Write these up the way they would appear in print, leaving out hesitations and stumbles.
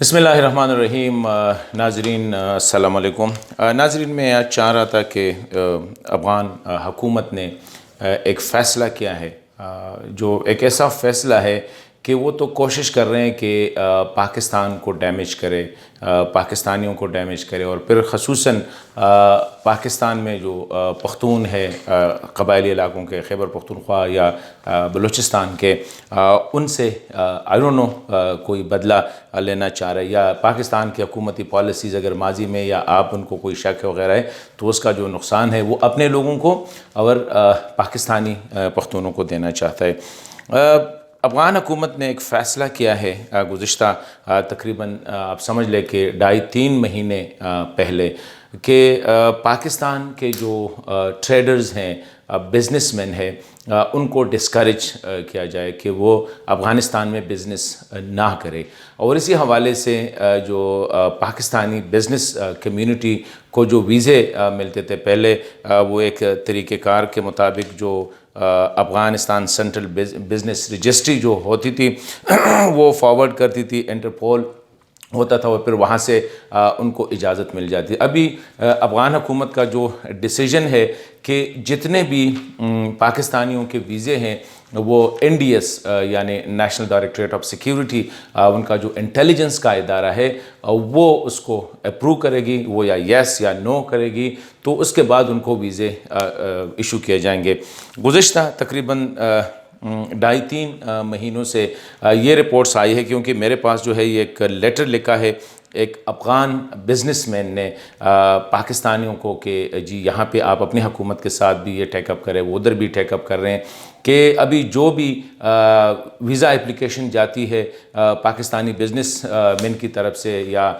بسم اللہ الرحمن الرحیم۔ ناظرین السلام علیکم۔ ناظرین میں آج چاہ رہا تھا کہ افغان حکومت نے ایک فیصلہ کیا ہے، جو ایک ایسا فیصلہ ہے کہ وہ تو کوشش کر رہے ہیں کہ پاکستان کو ڈیمیج کرے، پاکستانیوں کو ڈیمیج کرے، اور پھر خصوصاً پاکستان میں جو پختون ہے، قبائلی علاقوں کے، خیبر پختونخوا یا بلوچستان کے، ان سے آئی ڈونٹ نو کوئی بدلہ لینا چاہ رہے، یا پاکستان کی حکومتی پالیسیز اگر ماضی میں یا آپ ان کو کوئی شک وغیرہ ہے تو اس کا جو نقصان ہے وہ اپنے لوگوں کو اور پاکستانی پختونوں کو دینا چاہتا ہے۔ افغان حکومت نے ایک فیصلہ کیا ہے گزشتہ تقریباً آپ سمجھ لیں کہ 2.5-3 مہینے پہلے، کہ پاکستان کے جو ٹریڈرز ہیں، بزنس مین ہیں، ان کو ڈسکریج کیا جائے کہ وہ افغانستان میں بزنس نہ کرے، اور اسی حوالے سے جو پاکستانی بزنس کمیونٹی کو جو ویزے ملتے تھے پہلے، وہ ایک طریقہ کار کے مطابق جو افغانستان سینٹرل بزنس رجسٹری جو ہوتی تھی وہ فارورڈ کرتی تھی، انٹرپول ہوتا تھا، اور پھر وہاں سے ان کو اجازت مل جاتی۔ ابھی افغان حکومت کا جو ڈیسیجن ہے کہ جتنے بھی پاکستانیوں کے ویزے ہیں وہ NDS یعنی نیشنل ڈائریکٹریٹ آف سیکیورٹی، ان کا جو انٹیلیجنس کا ادارہ ہے، وہ اس کو اپروو کرے گی، وہ یا یس یا نو کرے گی، تو اس کے بعد ان کو ویزے ایشو کیے جائیں گے۔ گزشتہ تقریباً 2.5-3 مہینوں سے یہ رپورٹس آئی ہے، کیونکہ میرے پاس جو ہے یہ ایک لیٹر لکھا ہے ایک افغان بزنس مین نے پاکستانیوں کو کہ جی یہاں پہ آپ اپنی حکومت کے ساتھ بھی یہ ٹیک اپ کریں، وہ ادھر بھی ٹیک اپ کر رہے ہیں کہ ابھی جو بھی ویزا اپلیکیشن جاتی ہے پاکستانی بزنس مین کی طرف سے، یا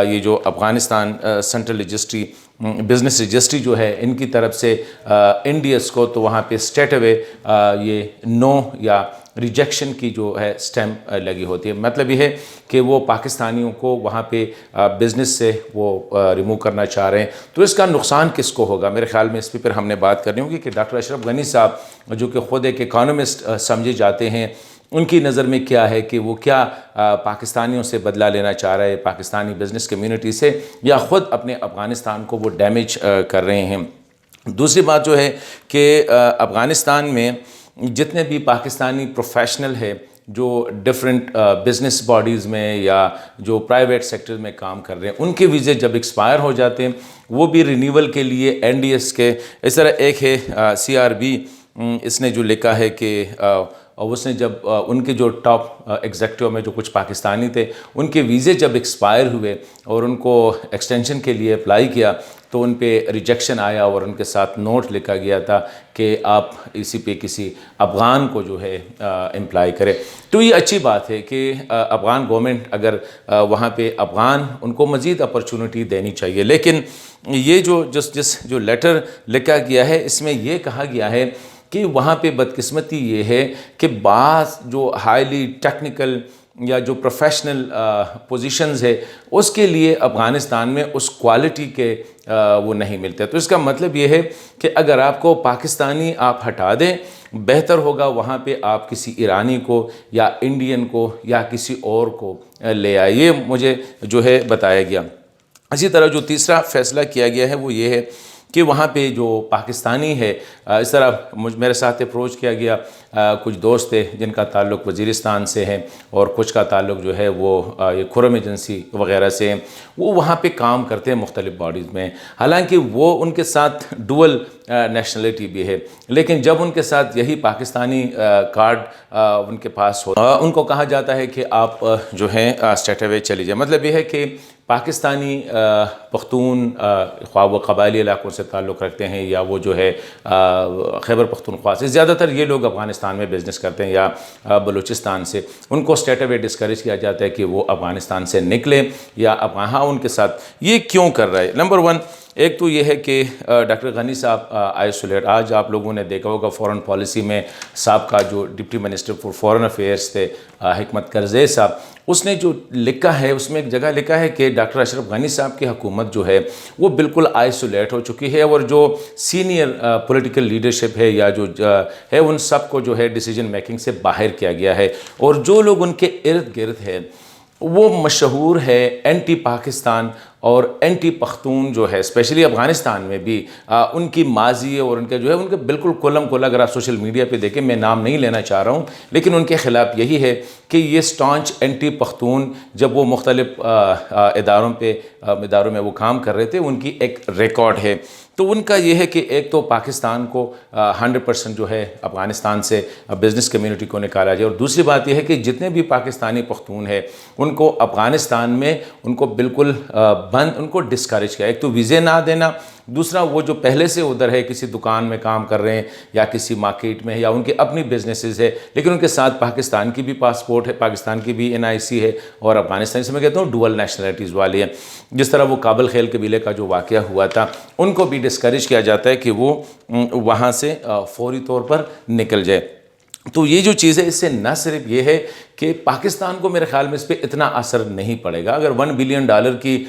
یہ جو Afghanistan central registry business registry جو ہے ان کی طرف سے NDS کو، تو وہاں پہ اسٹریٹ اوے یہ نو یا ریجیکشن کی جو ہے سٹیمپ لگی ہوتی ہے۔ مطلب یہ ہے کہ وہ پاکستانیوں کو وہاں پہ بزنس سے وہ ریموو کرنا چاہ رہے ہیں، تو اس کا نقصان کس کو ہوگا؟ میرے خیال میں اس پہ پھر ہم نے بات کرنی ہوگی کہ ڈاکٹر اشرف غنی صاحب جو کہ خود ایک اکانومسٹ سمجھے جاتے ہیں، ان کی نظر میں کیا ہے کہ وہ کیا پاکستانیوں سے بدلہ لینا چاہ رہے ہیں، پاکستانی بزنس کمیونٹی سے، یا خود اپنے افغانستان کو وہ ڈیمیج کر رہے ہیں۔ دوسری بات جو ہے کہ افغانستان میں جتنے بھی پاکستانی پروفیشنل ہے جو ڈیفرنٹ بزنس باڈیز میں یا جو پرائیویٹ سیکٹر میں کام کر رہے ہیں، ان کے ویزے جب ایکسپائر ہو جاتے ہیں وہ بھی رینیول کے لیے NDS کے، اس طرح ایک ہے CRB، اس نے جو لکھا ہے کہ اس نے جب ان کے جو ٹاپ ایگزیکٹو میں جو کچھ پاکستانی تھے ان کے ویزے جب ایکسپائر ہوئے اور ان کو ایکسٹینشن کے لیے اپلائی کیا تو ان پہ ریجیکشن آیا، اور ان کے ساتھ نوٹ لکھا گیا تھا کہ آپ اسی پہ کسی افغان کو جو ہے امپلائی کرے۔ تو یہ اچھی بات ہے کہ افغان گورنمنٹ اگر وہاں پہ افغان ان کو مزید اپرچونٹی دینی چاہیے، لیکن یہ جو لیٹر لکھا گیا ہے اس میں یہ کہا گیا ہے کہ وہاں پہ بدقسمتی یہ ہے کہ بعض جو ہائیلی ٹیکنیکل یا جو پروفیشنل پوزیشنز ہے اس کے لیے افغانستان میں اس کوالٹی کے وہ نہیں ملتے۔ تو اس کا مطلب یہ ہے کہ اگر آپ کو پاکستانی آپ ہٹا دیں، بہتر ہوگا وہاں پہ آپ کسی ایرانی کو یا انڈین کو یا کسی اور کو لے آئے، یہ مجھے جو ہے بتایا گیا۔ اسی طرح جو تیسرا فیصلہ کیا گیا ہے وہ یہ ہے کہ وہاں پہ جو پاکستانی ہے، اس طرح میرے ساتھ اپروچ کیا گیا، کچھ دوست تھے جن کا تعلق وزیرستان سے ہے اور کچھ کا تعلق جو ہے وہ یہ کھرم ایجنسی وغیرہ سے ہے، وہ وہاں پہ کام کرتے ہیں مختلف باڈیز میں، حالانکہ وہ ان کے ساتھ ڈوئل نیشنلٹی بھی ہے، لیکن جب ان کے ساتھ یہی پاکستانی کارڈ ان کے پاس ہو، ان کو کہا جاتا ہے کہ آپ جو ہیں اسٹیٹ اوے چلی جائیں۔ مطلب یہ ہے کہ پاکستانی پختون خواہ وہ قبائلی علاقوں سے تعلق رکھتے ہیں یا وہ جو ہے خیبر پختونخوا سے، زیادہ تر یہ لوگ افغانستان میں بزنس کرتے ہیں یا بلوچستان سے، ان کو اسٹیٹ اوے ڈسکریج کیا جاتا ہے کہ وہ افغانستان سے نکلیں یا وہاں ان کے ساتھ یہ کیوں کر رہا ہے؟ نمبر 1 ایک تو یہ ہے کہ ڈاکٹر غنی صاحب آئسولیٹ، آج آپ لوگوں نے دیکھا ہوگا فورن پالیسی میں سابقہ جو deputy minister for foreign affairs تھے حکمت کرزئی صاحب، اس نے جو لکھا ہے اس میں ایک جگہ لکھا ہے کہ ڈاکٹر اشرف غنی صاحب کی حکومت جو ہے وہ بالکل آئسولیٹ ہو چکی ہے، اور جو سینئر پولیٹیکل لیڈرشپ ہے یا جو ہے ان سب کو جو ہے ڈیسیجن میکنگ سے باہر کیا گیا ہے، اور جو لوگ ان کے ارد گرد ہے وہ مشہور ہے اینٹی پاکستان اور اینٹی پختون جو ہے، اسپیشلی افغانستان میں بھی ان کی ماضی اور ان کے جو ہے ان کے بالکل کلم کلا، اگر آپ سوشل میڈیا پہ دیکھیں، میں نام نہیں لینا چاہ رہا ہوں، لیکن ان کے خلاف یہی ہے کہ یہ سٹانچ اینٹی پختون جب وہ مختلف اداروں میں وہ کام کر رہے تھے، ان کی ایک ریکارڈ ہے۔ تو ان کا یہ ہے کہ ایک تو پاکستان کو 100% جو ہے افغانستان سے بزنس کمیونٹی کو نکالا جائے، اور دوسری بات یہ ہے کہ جتنے بھی پاکستانی پختون ہیں ان کو افغانستان میں ان کو بالکل ان کو ڈسکریج کیا۔ ایک تو ویزے نہ دینا، دوسرا وہ جو پہلے سے ادھر ہے، کسی دکان میں کام کر رہے ہیں یا کسی مارکیٹ میں، یا ان کے اپنی بزنسز ہے لیکن ان کے ساتھ پاکستان کی بھی پاسپورٹ ہے، پاکستان کی بھی NIC ہے، اور افغانستان سے میں کہتا ہوں ڈوول نیشنلٹیز والی ہیں۔ جس طرح وہ کابل خیل قبیلے کا جو واقعہ ہوا تھا، ان کو بھی ڈسکریج کیا جاتا ہے کہ وہ وہاں سے فوری طور پر نکل جائے۔ تو یہ جو چیز ہے، اس سے نہ صرف یہ ہے کہ پاکستان کو میرے خیال میں اس پہ اتنا اثر نہیں پڑے گا۔ اگر $1 بلین کی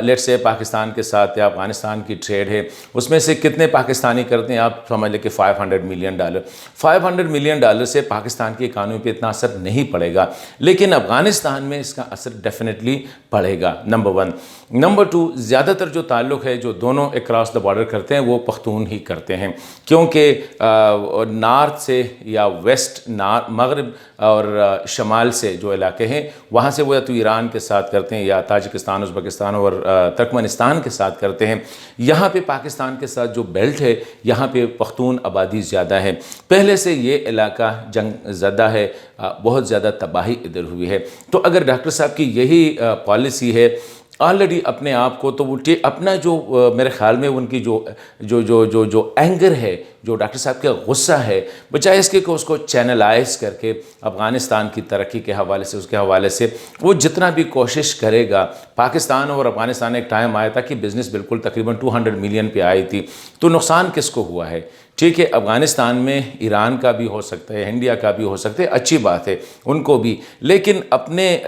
لیٹ سے پاکستان کے ساتھ یا افغانستان کی ٹریڈ ہے، اس میں سے کتنے پاکستانی کرتے ہیں، آپ سمجھ لیں کہ $500 ملین۔ $500 ملین سے پاکستان کی اکانومی پہ اتنا اثر نہیں پڑے گا، لیکن افغانستان میں اس کا اثر ڈیفینیٹلی پڑے گا، نمبر 1۔ نمبر 2، زیادہ تر جو تعلق ہے جو دونوں اکراس دا بارڈر کرتے ہیں وہ پختون ہی کرتے ہیں، کیونکہ نارتھ سے یا ویسٹ، مغرب اور شمال سے جو علاقے ہیں وہاں سے وہ یا تو ایران کے ساتھ کرتے ہیں یا تاجکستان، ازبکستان اور ترکمنستان کے ساتھ کرتے ہیں۔ یہاں پہ پاکستان کے ساتھ جو بیلٹ ہے، یہاں پہ پختون آبادی زیادہ ہے، پہلے سے یہ علاقہ جنگ زدہ ہے، بہت زیادہ تباہی ادھر ہوئی ہے۔ تو اگر ڈاکٹر صاحب کی یہی پالیسی ہے آلریڈی اپنے آپ کو، تو وہ اپنا جو میرے خیال میں ان کی جو اینگر ہے، جو ڈاکٹر صاحب کا غصہ ہے، بجائے اس کے کہ اس کو چینلائز کر کے افغانستان کی ترقی کے حوالے سے، اس کے حوالے سے وہ جتنا بھی کوشش کرے گا۔ پاکستان اور افغانستان ایک ٹائم آیا تھا کہ بزنس بالکل تقریباً 200 ملین پہ آئی تھی، تو نقصان کس کو ہوا ہے؟ ٹھیک ہے، افغانستان میں ایران کا بھی ہو سکتا ہے، انڈیا کا بھی ہو سکتا ہے، اچھی بات ہے ان کو بھی، لیکن اپنے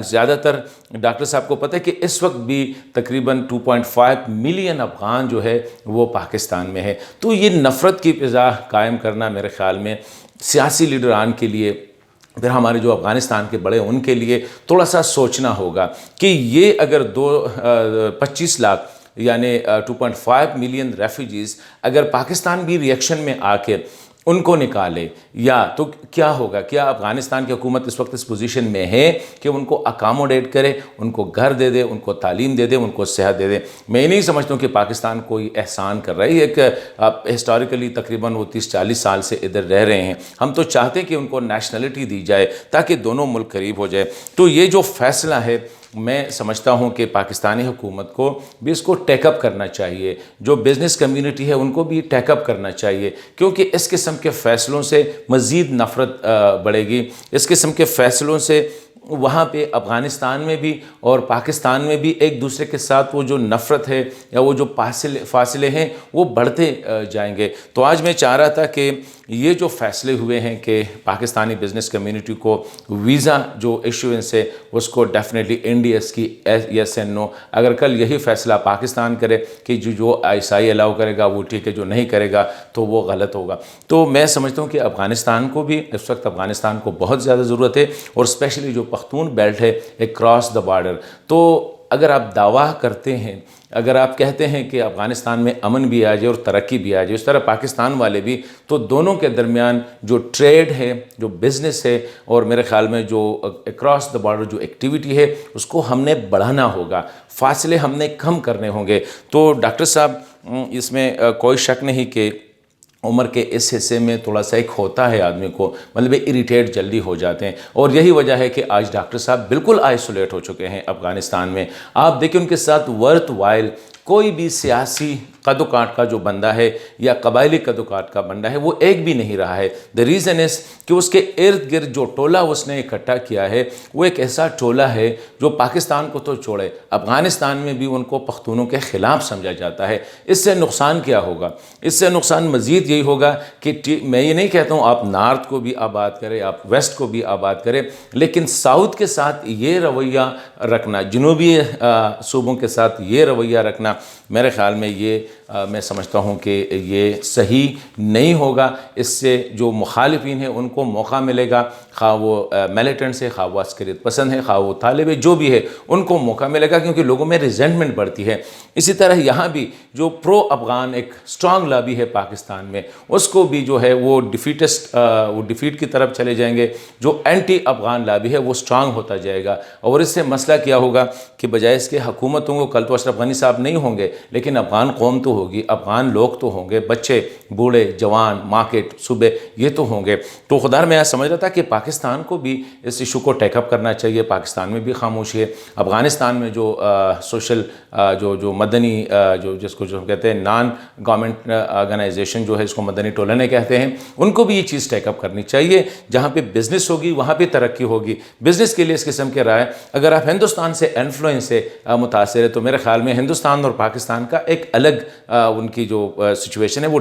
زیادہ تر ڈاکٹر صاحب کو پتہ ہے کہ اس وقت بھی تقریباً 2.5 ملین افغان جو ہے وہ پاکستان میں ہے۔ تو یہ نفرت کی فضا قائم کرنا میرے خیال میں سیاسی لیڈران کے لیے، پھر ہمارے جو افغانستان کے بڑے ان کے لیے تھوڑا سا سوچنا ہوگا کہ یہ اگر 25 لاکھ یعنی 2.5 ملین ریفیوجیز اگر پاکستان بھی ریئیکشن میں آ کے ان کو نکالے، یا تو کیا ہوگا؟ کیا افغانستان کی حکومت اس وقت اس پوزیشن میں ہے کہ ان کو اکاموڈیٹ کرے، ان کو گھر دے دے، ان کو تعلیم دے دے، ان کو صحت دے دے؟ میں نہیں سمجھتا ہوں کہ پاکستان کوئی احسان کر رہا ہے۔ ایک ہسٹوریکلی تقریباً وہ 30-40 سال سے ادھر رہ رہے ہیں، ہم تو چاہتے ہیں کہ ان کو نیشنلٹی دی جائے تاکہ دونوں ملک قریب ہو جائے۔ تو یہ جو فیصلہ ہے، میں سمجھتا ہوں کہ پاکستانی حکومت کو بھی اس کو ٹیک اپ کرنا چاہیے، جو بزنس کمیونٹی ہے ان کو بھی ٹیک اپ کرنا چاہیے، کیونکہ اس قسم کے فیصلوں سے مزید نفرت بڑھے گی۔ اس قسم کے فیصلوں سے وہاں پہ افغانستان میں بھی اور پاکستان میں بھی ایک دوسرے کے ساتھ وہ جو نفرت ہے یا وہ جو فاصلے ہیں وہ بڑھتے جائیں گے۔ تو آج میں چاہ رہا تھا کہ یہ جو فیصلے ہوئے ہیں کہ پاکستانی بزنس کمیونٹی کو ویزا جو ایشوئنس ہے اس کو ڈیفینیٹلی NDS کی یس اینڈ نو، اگر کل یہی فیصلہ پاکستان کرے کہ جو ISI الاؤ کرے گا وہ ٹھیک ہے، جو نہیں کرے گا تو وہ غلط ہوگا۔ تو میں سمجھتا ہوں کہ افغانستان کو بھی اس وقت افغانستان کو بہت زیادہ ضرورت ہے، اور اسپیشلی جو پختون بیلٹ ہے اکراس دا بارڈر۔ تو اگر آپ دعویٰ کرتے ہیں، اگر آپ کہتے ہیں کہ افغانستان میں امن بھی آ جائے اور ترقی بھی آ جائے، اس طرح پاکستان والے بھی، تو دونوں کے درمیان جو ٹریڈ ہے، جو بزنس ہے، اور میرے خیال میں جو اکراس دا بارڈر جو ایکٹیویٹی ہے اس کو ہم نے بڑھانا ہوگا، فاصلے ہم نے کم کرنے ہوں گے۔ تو ڈاکٹر صاحب، اس میں کوئی شک نہیں کہ عمر کے اس حصے میں تھوڑا سا ایک ہوتا ہے آدمی کو، مطلب اریٹیٹ جلدی ہو جاتے ہیں، اور یہی وجہ ہے کہ آج ڈاکٹر صاحب بالکل آئسولیٹ ہو چکے ہیں افغانستان میں۔ آپ دیکھیں ان کے ساتھ ورتھ وائل کوئی بھی سیاسی قد و کاٹ کا جو بندہ ہے یا قبائلی قد و کاٹ کا بندہ ہے وہ ایک بھی نہیں رہا ہے۔ the reason is کہ اس کے ارد گرد جو ٹولہ اس نے اکٹھا کیا ہے وہ ایک ایسا ٹولہ ہے جو پاکستان کو تو چھوڑے، افغانستان میں بھی ان کو پختونوں کے خلاف سمجھا جاتا ہے۔ اس سے نقصان کیا ہوگا؟ اس سے نقصان مزید یہی ہوگا کہ میں یہ نہیں کہتا ہوں آپ نارتھ کو بھی آباد کریں، آپ ویسٹ کو بھی آباد کریں، لیکن ساؤتھ کے ساتھ یہ رویہ رکھنا، جنوبی صوبوں کے ساتھ یہ رویہ رکھنا، میرے خیال میں یہ میں سمجھتا ہوں کہ یہ صحیح نہیں ہوگا۔ اس سے جو مخالفین ہیں ان کو موقع ملے گا، خواہ وہ میلیٹنٹس ہے، خواہ وہ عسکریت پسند ہے، خواہ وہ طالب ہے، جو بھی ہے ان کو موقع ملے گا، کیونکہ لوگوں میں ریزنٹمنٹ بڑھتی ہے۔ اسی طرح یہاں بھی جو پرو افغان ایک سٹرانگ لابی ہے پاکستان میں، اس کو بھی جو ہے وہ ڈیفیٹ کی طرف چلے جائیں گے۔ جو اینٹی افغان لابی ہے وہ سٹرانگ ہوتا جائے گا، اور اس سے مسئلہ کیا ہوگا کہ بجائے اس کے حکومتوں کو، کل تو اشرف غنی صاحب نہیں ہوں گے لیکن افغان قوم تو ہوگی، افغان لوگ تو ہوں گے، بچے، بوڑھے، جوان، مارکیٹ، صوبے، یہ تو ہوں گے۔ تو خدا میں سمجھ رہا تھا کہ پاکستان کو بھی اس ایشو کو ٹیک اپ کرنا چاہیے۔ پاکستان میں بھی خاموشی ہے، افغانستان میں جو سوشل جو مدنی جس کو جو کہتے ہیں نان گورنمنٹ آرگنائزیشن جو ہے، اس کو مدنی ٹولنے کہتے ہیں، ان کو بھی یہ چیز ٹیک اپ کرنی چاہیے۔ جہاں پہ بزنس ہوگی وہاں پہ ترقی ہوگی۔ بزنس کے لیے اس قسم کے رائے، اگر آپ ہندوستان سے انفلوئنس سے متاثر ہے تو میرے خیال میں ہندوستان اور پاکستان کا ایک الگ ان کی جو سچویشن ہے وہ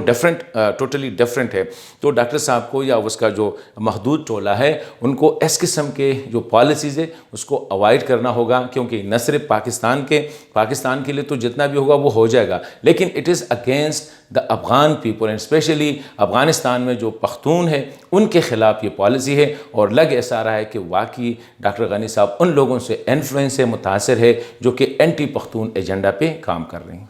ٹوٹلی ڈیفرنٹ ہے۔ تو ڈاکٹر صاحب کو یا اس کا جو محدود ٹولہ ہے، ان کو اس قسم کے جو پالیسیز ہے اس کو اوائڈ کرنا ہوگا، کیونکہ نہ صرف پاکستان کے لیے تو جتنا بھی ہوگا وہ ہو جائے گا، لیکن it is against the Afghan people, and especially Afghanistan میں جو پختون ہے ان کے خلاف یہ پالیسی ہے۔ اور لگ ایسا رہا ہے کہ واقعی ڈاکٹر غنی صاحب ان لوگوں سے انفلوئنس سے متاثر ہے جو کہ اینٹی پختون ایجنڈا پہ کام کر رہے ہیں۔